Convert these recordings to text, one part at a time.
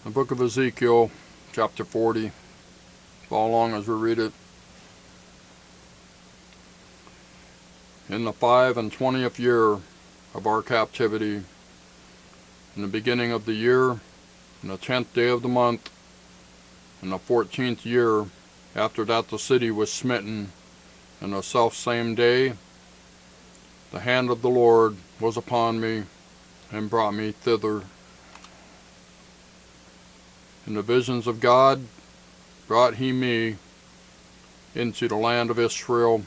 The Book of Ezekiel Chapter 40. Follow along as we read it. In the 25th year of our captivity, in the beginning of the year, in the 10th day of the month, in the 14th year, after that the city was smitten, in the selfsame day, the hand of the Lord was upon me, and brought me thither. In the visions of God brought he me into the land of Israel,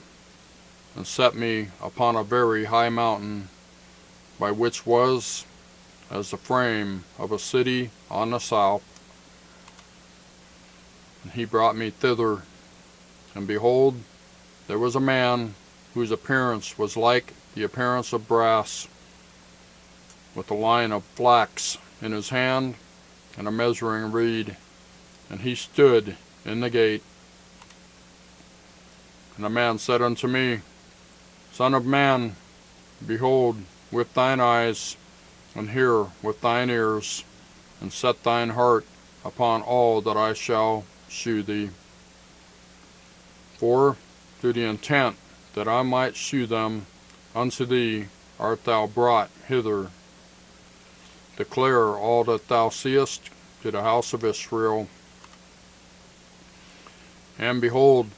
and set me upon a very high mountain, by which was as the frame of a city on the south. And he brought me thither, and behold, there was a man whose appearance was like the appearance of brass, with a line of flax in his hand, and a measuring reed, and he stood in the gate. And the man said unto me, Son of man, behold with thine eyes, and hear with thine ears, and set thine heart upon all that I shall shew thee. For to the intent that I might shew them unto thee art thou brought hither. Declare all that thou seest to the house of Israel. And behold,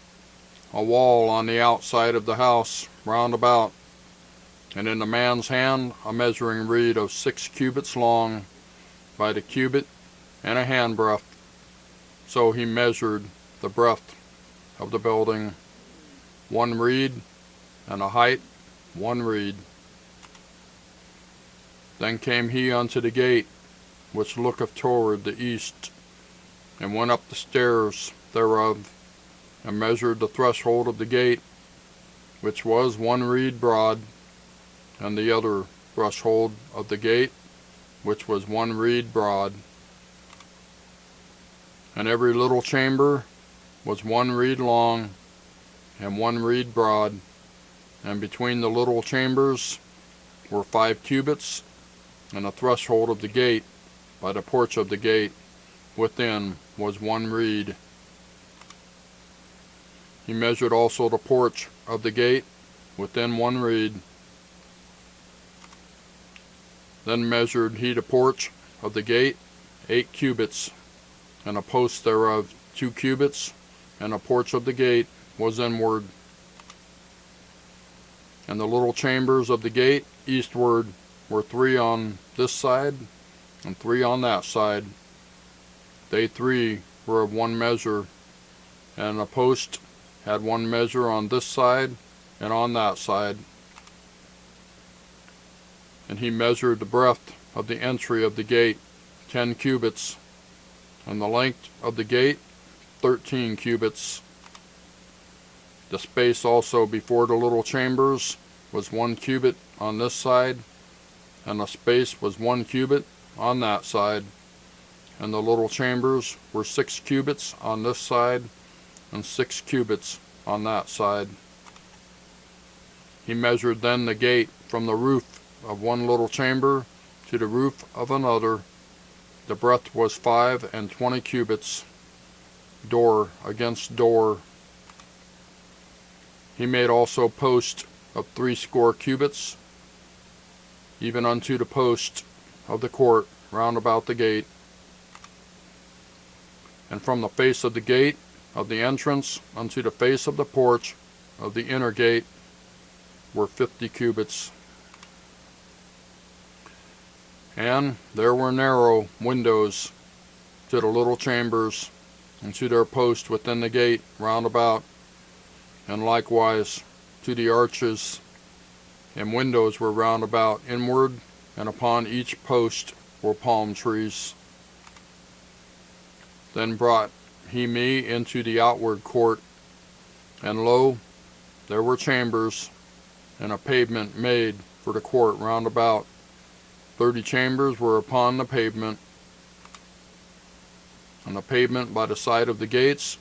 a wall on the outside of the house round about, and in the man's hand a measuring reed of 6 cubits long, by the cubit and a handbreadth. So he measured the breadth of the building, 1 reed, and the height 1 reed. Then came he unto the gate, which looketh toward the east, and went up the stairs thereof, and measured the threshold of the gate, which was 1 reed broad, and the other threshold of the gate, which was 1 reed broad. And every little chamber was 1 reed long, and 1 reed broad, and between the little chambers were 5 cubits, and the threshold of the gate by the porch of the gate within was 1 reed. He measured also the porch of the gate within 1 reed. Then measured he the porch of the gate 8 cubits, and a post thereof 2 cubits, and the porch of the gate was inward. And the little chambers of the gate eastward were 3 on this side, and 3 on that side. They 3 were of 1 measure, and the post had 1 measure on this side and on that side. And he measured the breadth of the entry of the gate 10 cubits, and the length of the gate 13 cubits. The space also before the little chambers was 1 cubit on this side, and the space was 1 cubit on that side. And the little chambers were 6 cubits on this side, and 6 cubits on that side. He measured then the gate from the roof of 1 little chamber to the roof of another. The breadth was 25 cubits, door against door. He made also posts of 60 cubits, even unto the post of the court round about the gate. And from the face of the gate of the entrance unto the face of the porch of the inner gate were 50 cubits. And there were narrow windows to the little chambers, and to their post within the gate round about, and likewise to the arches, and windows were round about inward, and upon each post were palm trees. Then brought he me into the outward court, and lo, there were chambers, and a pavement made for the court round about. 30 chambers were upon the pavement, and the pavement by the side of the gates,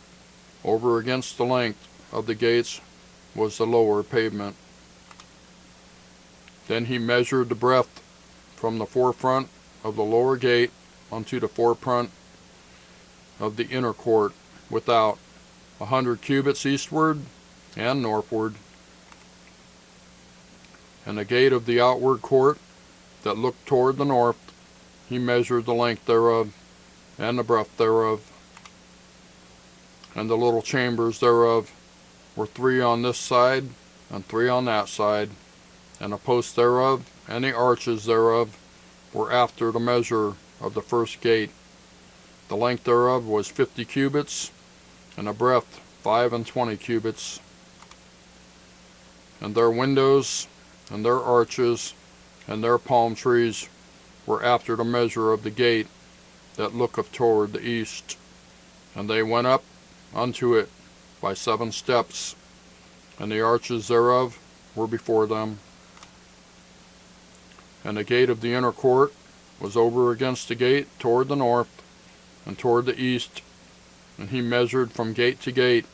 over against the length of the gates, was the lower pavement. Then he measured the breadth from the forefront of the lower gate unto the forefront of the inner court without, 100 cubits eastward and northward. And the gate of the outward court that looked toward the north, he measured the length thereof, and the breadth thereof. And the little chambers thereof were 3 on this side, and 3 on that side. And the posts thereof, and the arches thereof, were after the measure of the first gate. The length thereof was 50 cubits, and the breadth 25 cubits. And their windows, and their arches, and their palm trees were after the measure of the gate that looketh toward the east. And they went up unto it by 7 steps, and the arches thereof were before them. And the gate of the inner court was over against the gate toward the north, and toward the east, and he measured from gate to gate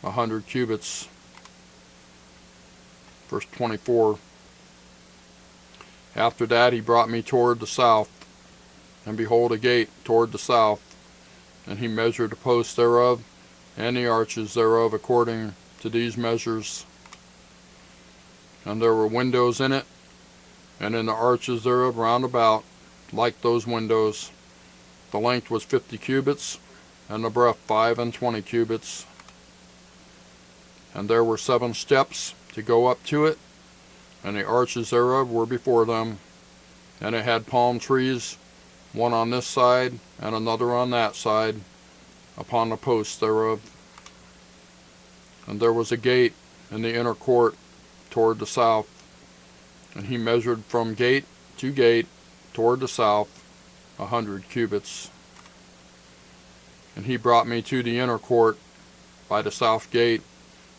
100 cubits. Verse 24. After that he brought me toward the south, and behold a gate toward the south, and he measured the posts thereof, and the arches thereof according to these measures. And there were windows in it, and in the arches thereof round about, like those windows. The length was 50 cubits, and the breadth 25 cubits. And there were 7 steps to go up to it, and the arches thereof were before them. And it had palm trees, one on this side, and another on that side, upon the posts thereof. And there was a gate in the inner court toward the south, and he measured from gate to gate toward the south 100 cubits. And he brought me to the inner court by the south gate,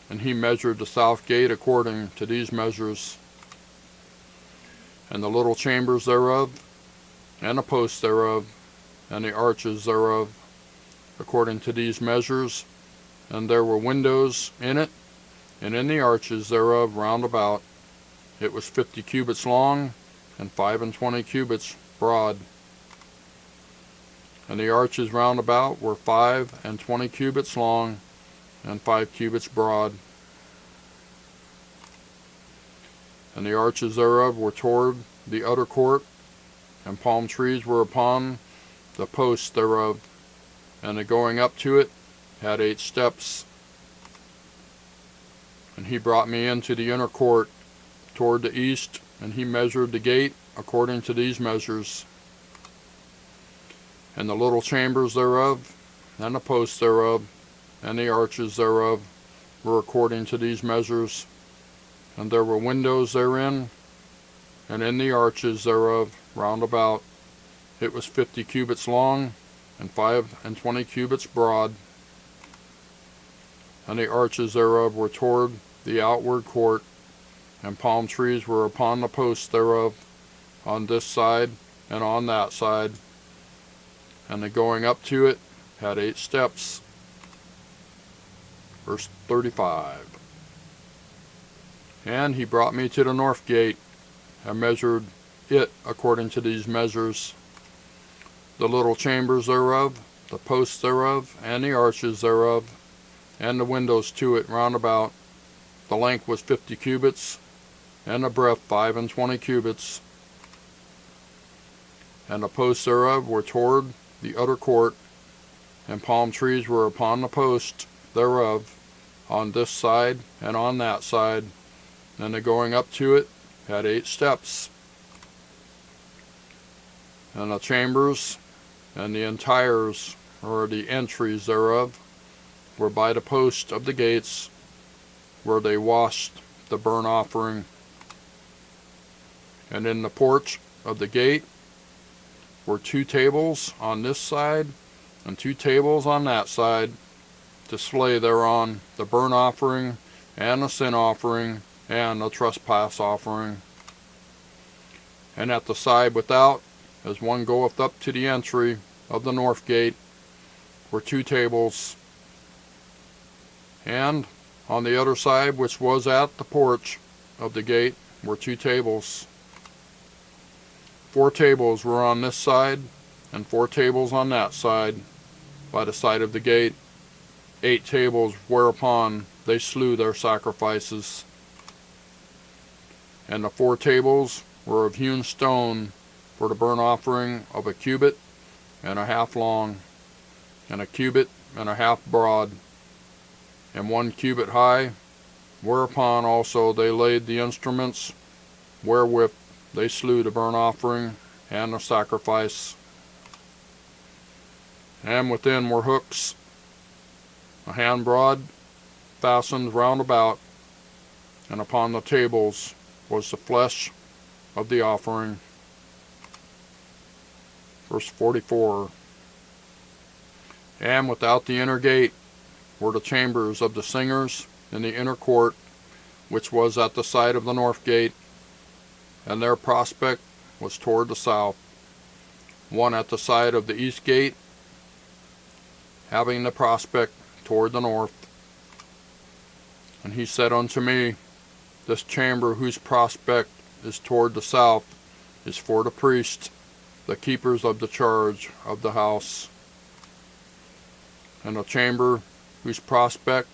and he measured the south gate according to these measures. And the little chambers thereof, and the posts thereof, and the arches thereof, according to these measures. And there were windows in it, and in the arches thereof round about. It was 50 cubits long, and 25 cubits broad. And the arches round about were 25 cubits long, and 5 cubits broad. And the arches thereof were toward the utter court, and palm trees were upon the posts thereof. And the going up to it had 8 steps. And he brought me into the inner court toward the east, and he measured the gate according to these measures. And the little chambers thereof, and the posts thereof, and the arches thereof were according to these measures. And there were windows therein, and in the arches thereof round about. It was 50 cubits long, and 25 cubits broad. And the arches thereof were toward the outward court, and palm trees were upon the posts thereof, on this side and on that side. And the going up to it had 8 steps. Verse 35. And he brought me to the north gate, and measured it according to these measures. The little chambers thereof, the posts thereof, and the arches thereof, and the windows to it round about. The length was 50 cubits, and the breadth 25 cubits. And the posts thereof were toward the utter court, and palm trees were upon the posts thereof, on this side and on that side. And the going up to it had 8 steps. And the chambers and the entires, or the entries thereof, were by the posts of the gates, where they washed the burnt offering. And in the porch of the gate were 2 tables on this side, and 2 tables on that side, to slay thereon the burnt offering, and the sin offering, and the trespass offering. And at the side without, as one goeth up to the entry of the north gate, were 2 tables. And on the other side, which was at the porch of the gate, were 2 tables. 4 tables were on this side, and 4 tables on that side. by the side of the gate, 8 tables whereupon they slew their sacrifices. And the 4 tables were of hewn stone for the burnt offering of a cubit and a half long, and a cubit and a half broad, and 1 cubit high, whereupon also they laid the instruments wherewith they slew the burnt offering and the sacrifice. And within were hooks, a hand broad, fastened round about, and upon the tables was the flesh of the offering. Verse 44. And without the inner gate were the chambers of the singers in the inner court, which was at the side of the north gate, and their prospect was toward the south, one at the side of the east gate, having the prospect toward the north. And he said unto me, this chamber whose prospect is toward the south is for the priests, the keepers of the charge of the house. And the chamber whose prospect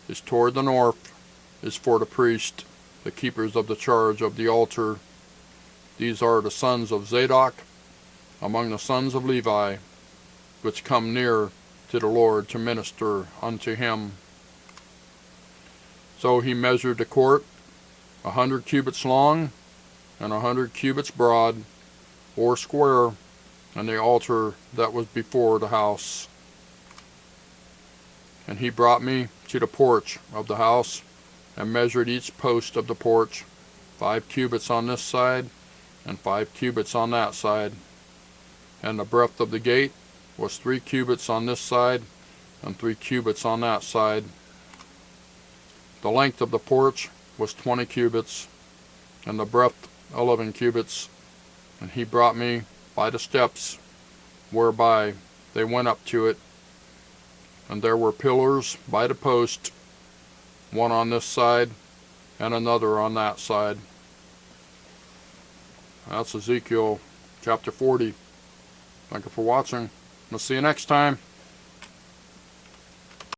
is toward the north is for the priests, the keepers of the charge of the altar. These are the sons of Zadok among the sons of Levi, which come near to the Lord to minister unto him. So he measured the court 100 cubits long and 100 cubits broad, or square, and the altar that was before the house. And he brought me to the porch of the house, and measured each post of the porch, 5 cubits on this side, and 5 cubits on that side. And the breadth of the gate was 3 cubits on this side, and 3 cubits on that side. The length of the porch was 20 cubits, and the breadth 11 cubits. And he brought me by the steps whereby they went up to it. And there were pillars by the post, one on this side and another on that side. That's Ezekiel chapter 40. Thank you for watching. We'll see you next time.